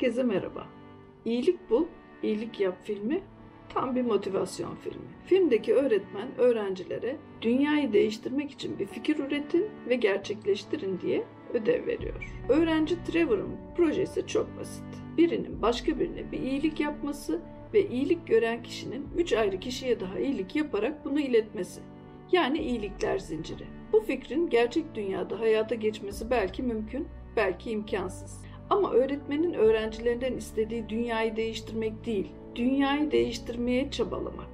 Herkese merhaba. İyilik Bul, İyilik Yap filmi tam bir motivasyon filmi. Filmdeki öğretmen öğrencilere dünyayı değiştirmek için bir fikir üretin ve gerçekleştirin diye ödev veriyor. Öğrenci Trevor'ın projesi çok basit. Birinin başka birine bir iyilik yapması ve iyilik gören kişinin 3 ayrı kişiye daha iyilik yaparak bunu iletmesi. Yani iyilikler zinciri. Bu fikrin gerçek dünyada hayata geçmesi belki mümkün, belki imkansız. Ama öğretmenin öğrencilerinden istediği dünyayı değiştirmek değil, dünyayı değiştirmeye çabalamak.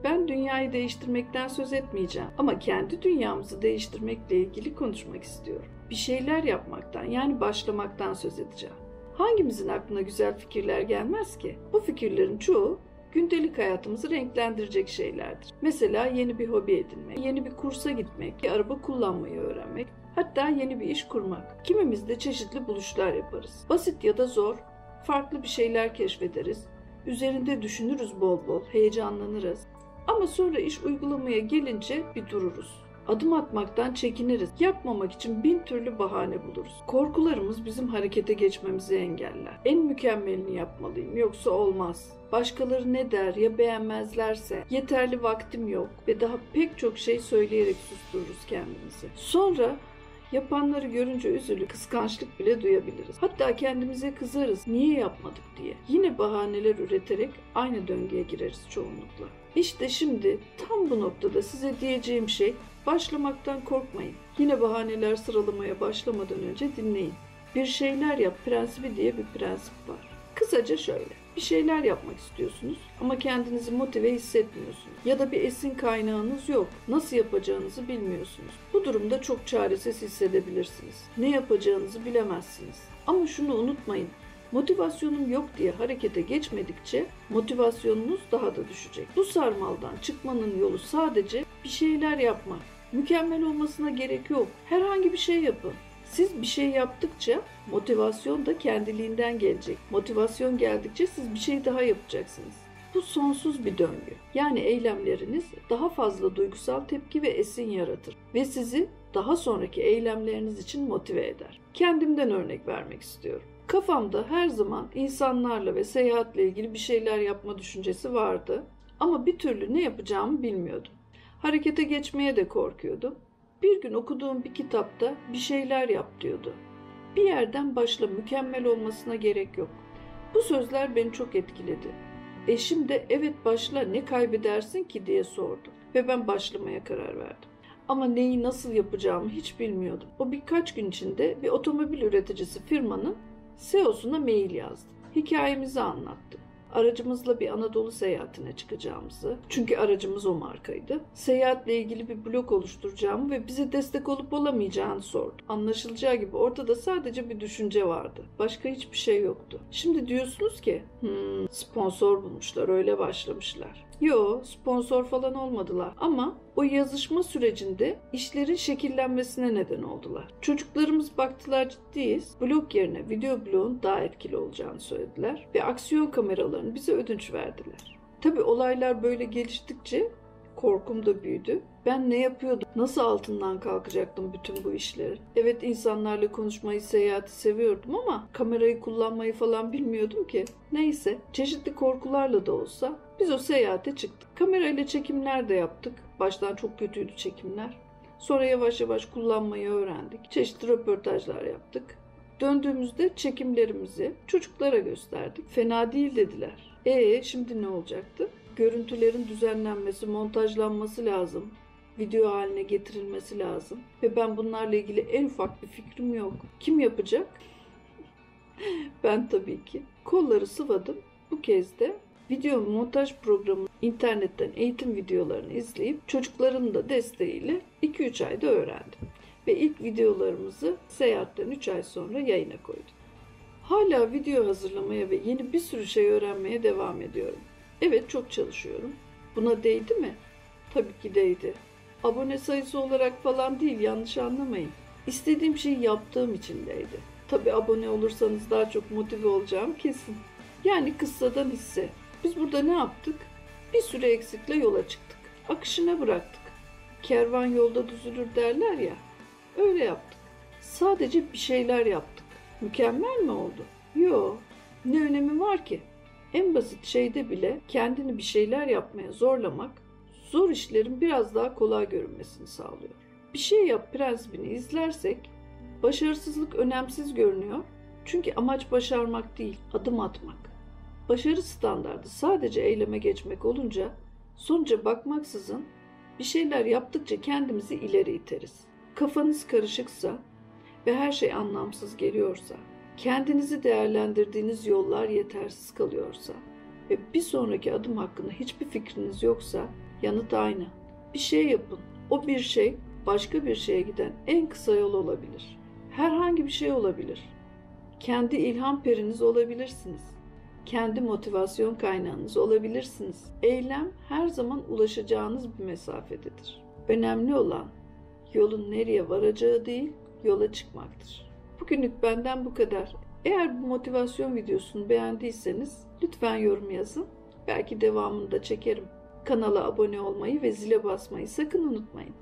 Ben dünyayı değiştirmekten söz etmeyeceğim ama kendi dünyamızı değiştirmekle ilgili konuşmak istiyorum. Bir şeyler yapmaktan, yani başlamaktan söz edeceğim. Hangimizin aklına güzel fikirler gelmez ki? Bu fikirlerin çoğu gündelik hayatımızı renklendirecek şeylerdir. Mesela yeni bir hobi edinmek, yeni bir kursa gitmek, bir araba kullanmayı öğrenmek, hatta yeni bir iş kurmak. Kimimiz de çeşitli buluşlar yaparız. Basit ya da zor, farklı bir şeyler keşfederiz. Üzerinde düşünürüz bol bol, heyecanlanırız. Ama sonra iş uygulamaya gelince bir dururuz. Adım atmaktan çekiniriz. Yapmamak için 1000 türlü bahane buluruz. Korkularımız bizim harekete geçmemizi engeller. En mükemmelini yapmalıyım yoksa olmaz. Başkaları ne der ya beğenmezlerse, yeterli vaktim yok ve daha pek çok şey söyleyerek sustururuz kendimizi. Sonra yapanları görünce üzülüp kıskançlık bile duyabiliriz. Hatta kendimize kızarız, niye yapmadık diye. Yine bahaneler üreterek aynı döngüye gireriz çoğunlukla. İşte şimdi tam bu noktada size diyeceğim şey, başlamaktan korkmayın. Yine bahaneler sıralamaya başlamadan önce dinleyin. Bir şeyler yap prensibi diye bir prensip var. Kısaca şöyle, bir şeyler yapmak istiyorsunuz ama kendinizi motive hissetmiyorsunuz. Ya da bir esin kaynağınız yok. Nasıl yapacağınızı bilmiyorsunuz. Bu durumda çok çaresiz hissedebilirsiniz. Ne yapacağınızı bilemezsiniz. Ama şunu unutmayın. Motivasyonum yok diye harekete geçmedikçe motivasyonunuz daha da düşecek. Bu sarmaldan çıkmanın yolu sadece bir şeyler yapmak. Mükemmel olmasına gerek yok. Herhangi bir şey yapın. Siz bir şey yaptıkça motivasyon da kendiliğinden gelecek. Motivasyon geldikçe siz bir şey daha yapacaksınız. Bu sonsuz bir döngü. Yani eylemleriniz daha fazla duygusal tepki ve esin yaratır ve sizi daha sonraki eylemleriniz için motive eder. Kendimden örnek vermek istiyorum. Kafamda her zaman insanlarla ve seyahatle ilgili bir şeyler yapma düşüncesi vardı ama bir türlü ne yapacağımı bilmiyordum. Harekete geçmeye de korkuyordum. Bir gün okuduğum bir kitapta bir şeyler yap diyordu. Bir yerden başla, mükemmel olmasına gerek yok. Bu sözler beni çok etkiledi. Eşim de evet başla, ne kaybedersin ki diye sordu ve ben başlamaya karar verdim. Ama neyi nasıl yapacağımı hiç bilmiyordum. O birkaç gün içinde bir otomobil üreticisi firmanın CEO'suna mail yazdım. Hikayemizi anlattım. Aracımızla bir Anadolu seyahatine çıkacağımızı, çünkü aracımız o markaydı, seyahatle ilgili bir blog oluşturacağımı ve bize destek olup olamayacağını sordu. Anlaşılacağı gibi ortada sadece bir düşünce vardı. Başka hiçbir şey yoktu. Şimdi diyorsunuz ki, sponsor bulmuşlar, öyle başlamışlar. Yo, sponsor falan olmadılar ama o yazışma sürecinde işlerin şekillenmesine neden oldular. Çocuklarımız baktılar ciddiyiz, blog yerine video blogun daha etkili olacağını söylediler ve aksiyon kameralarını bize ödünç verdiler. Tabii olaylar böyle geliştikçe korkum da büyüdü. Ben ne yapıyordum? Nasıl altından kalkacaktım bütün bu işleri? Evet, insanlarla konuşmayı, seyahati seviyordum ama kamerayı kullanmayı falan bilmiyordum ki. Neyse, çeşitli korkularla da olsa biz o seyahate çıktık. Kamerayla çekimler de yaptık. Baştan çok kötüydü çekimler. Sonra yavaş yavaş kullanmayı öğrendik. Çeşitli röportajlar yaptık. Döndüğümüzde çekimlerimizi çocuklara gösterdik. Fena değil dediler. Şimdi ne olacaktı? Görüntülerin düzenlenmesi, montajlanması lazım. Video haline getirilmesi lazım. Ve ben bunlarla ilgili en ufak bir fikrim yok. Kim yapacak? Ben tabii ki. Kolları sıvadım. Bu kez de video montaj programı internetten eğitim videolarını izleyip çocukların da desteğiyle 2-3 ayda öğrendim. Ve ilk videolarımızı seyahatten 3 ay sonra yayına koydum. Hala video hazırlamaya ve yeni bir sürü şey öğrenmeye devam ediyorum. Evet, çok çalışıyorum. Buna değdi mi? Tabii ki değdi. Abone sayısı olarak falan değil, yanlış anlamayın. İstediğim şeyi yaptığım için değdi. Tabii abone olursanız daha çok motive olacağım kesin. Yani kıssadan hisse. Biz burada ne yaptık? Bir sürü eksikle yola çıktık. Akışına bıraktık. Kervan yolda düzülür derler ya. Öyle yaptık. Sadece bir şeyler yaptık. Mükemmel mi oldu? Yo. Ne önemi var ki? En basit şeyde bile kendini bir şeyler yapmaya zorlamak, zor işlerin biraz daha kolay görünmesini sağlıyor. Bir şey yap prensibini izlersek, başarısızlık önemsiz görünüyor. Çünkü amaç başarmak değil, adım atmak. Başarı standardı sadece eyleme geçmek olunca, sonuca bakmaksızın bir şeyler yaptıkça kendimizi ileri iteriz. Kafanız karışıksa ve her şey anlamsız geliyorsa, kendinizi değerlendirdiğiniz yollar yetersiz kalıyorsa ve bir sonraki adım hakkında hiçbir fikriniz yoksa yanıt aynı. Bir şey yapın. O bir şey başka bir şeye giden en kısa yol olabilir. Herhangi bir şey olabilir. Kendi ilham periniz olabilirsiniz. Kendi motivasyon kaynağınız olabilirsiniz. Eylem her zaman ulaşacağınız bir mesafededir. Önemli olan yolun nereye varacağı değil, yola çıkmaktır. Bugünlük benden bu kadar. Eğer bu motivasyon videosunu beğendiyseniz lütfen yorum yazın. Belki devamını da çekerim. Kanala abone olmayı ve zile basmayı sakın unutmayın.